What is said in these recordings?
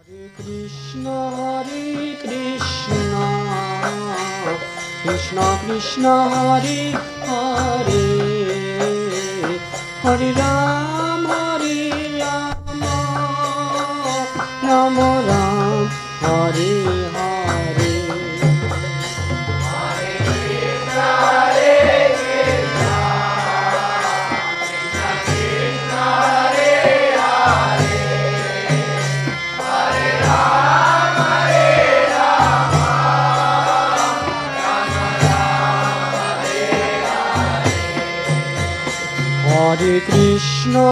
Hare Krishna, Krishna Krishna Hare Hare, Hare Rama, Rama Rama, Hare Hare. Hare Krishna,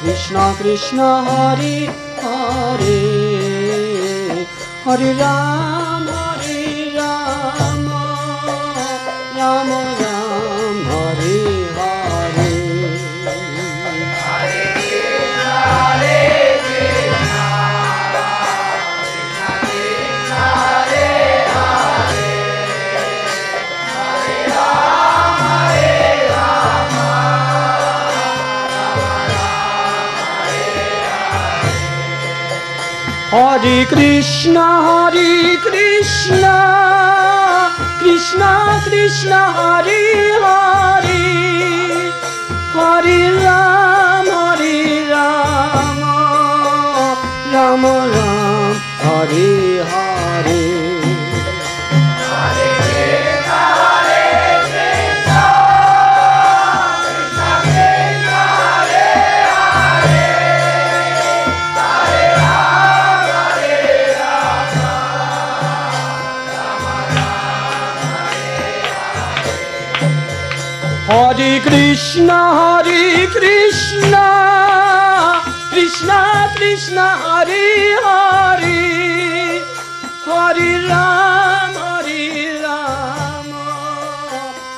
Krishna Krishna Hare Hare, Hare Rama, Rama Rama, Hare Hare. Hare Krishna, Krishna Krishna Hare Hare, Hare Rama, Rama Rama, Hare Hare. Hare Krishna, Krishna Krishna Hare Hare, Hare Rama,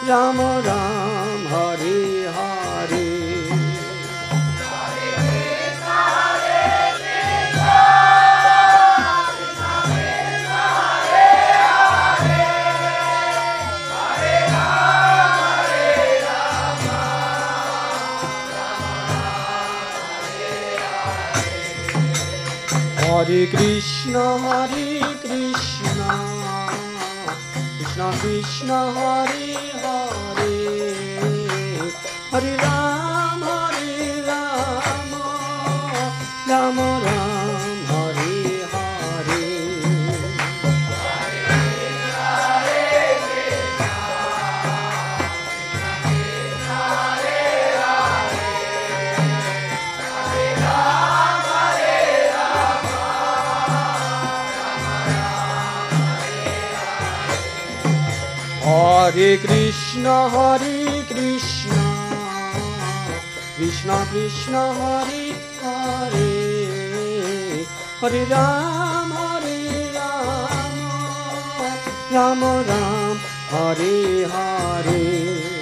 Rama Rama, Hare Hare. Hare Krishna, Krishna Krishna Hare Hare, Hare Rama, Rama Rama, Hare Hare. Hare Krishna, Krishna Krishna Hare Hare, Hare Rama, Rama Rama, Hare Hare.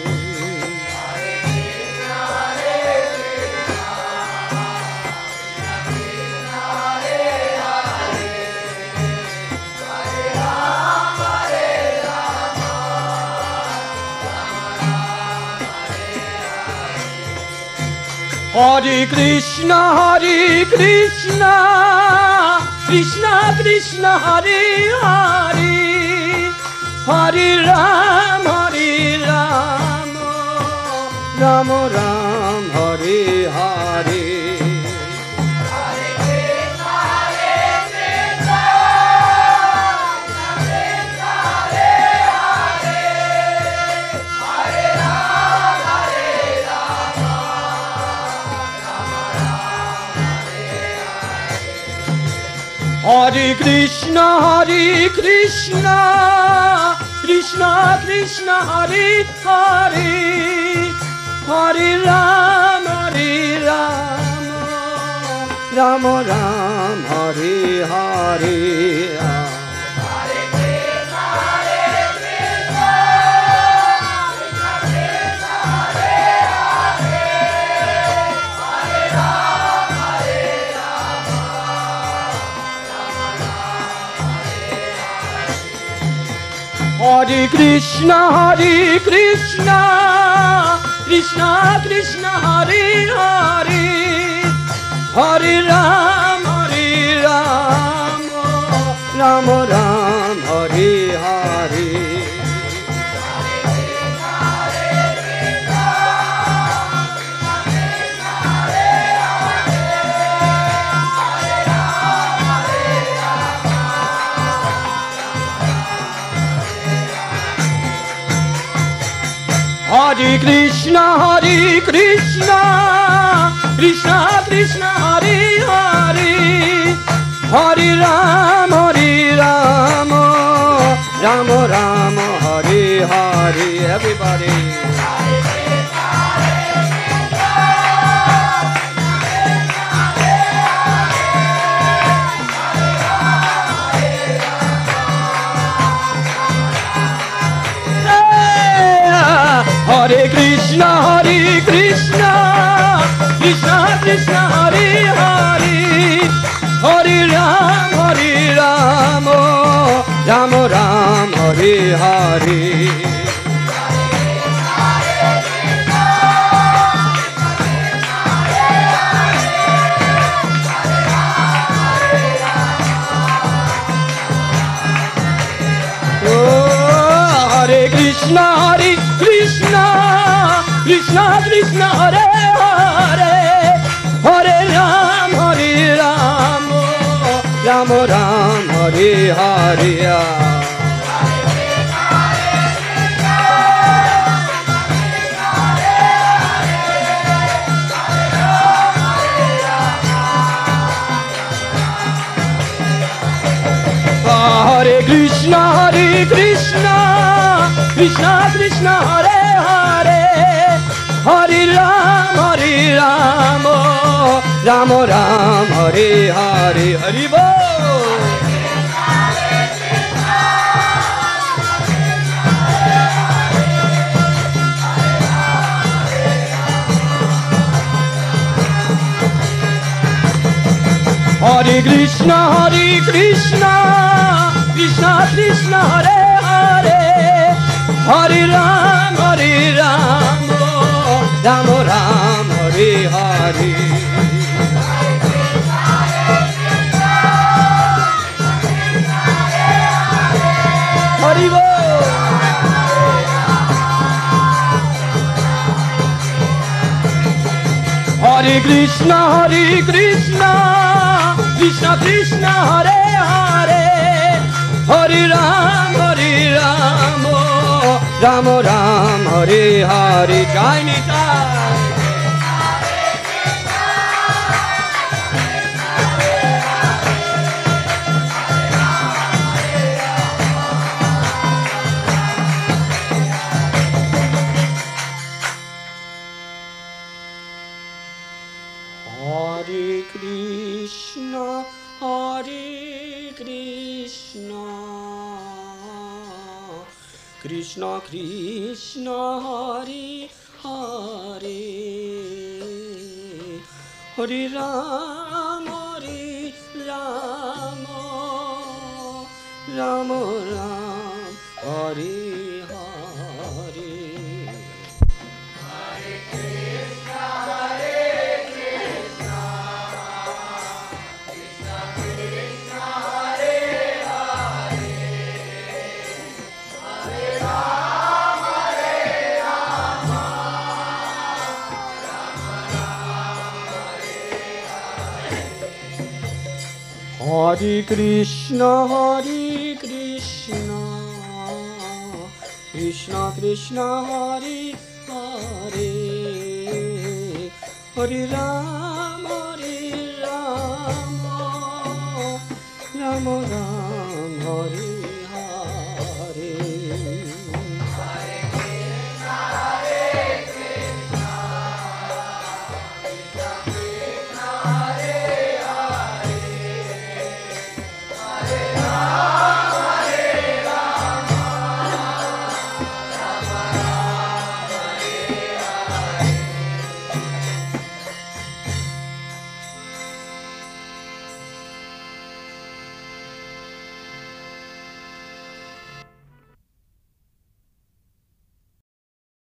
Hare Krishna, Krishna Krishna Hare Hare, Hare Rama, Rama Rama, Hare Hare. Hare Krishna, Krishna Krishna Hare Hare, Hare Rama, Rama Rama, Hare Hare. Hare Krishna, Krishna Krishna Hare Hare, Hare Ram, Ram Ram, Hare Hare. Hare Krishna, Krishna Krishna, Hare Hare, Hare Ram, Ram Ram, Hare Hare. Everybody. Hare Krishna, Krishna Krishna, Hare Hare, Hare Ram, Ram Ram, Hare Hare. Hare Krishna, Krishna Krishna, Hare Hare, Hare Ram, Ram Ram, Hare Hare. Hare Krishna, Krishna Krishna, Hare Hare, Hare Ram, Ram Ram, Hare Hare. Hari Bol. Hare Krishna, Krishna Krishna, Hare Hare, Hare Ram, Ram Ram, Hare Hare. Hari Bol. Hare Krishna, Krishna Krishna, Hare Hare, Hare Ram, Ram Ram, Hare Hare. Jai Nitai. Hare Krishna, Krishna Krishna, Hare Hare, Hare Ram, Ram Ram, Hare Hare. Hare Krishna, Krishna Krishna, Hare Hare, Hare Ram.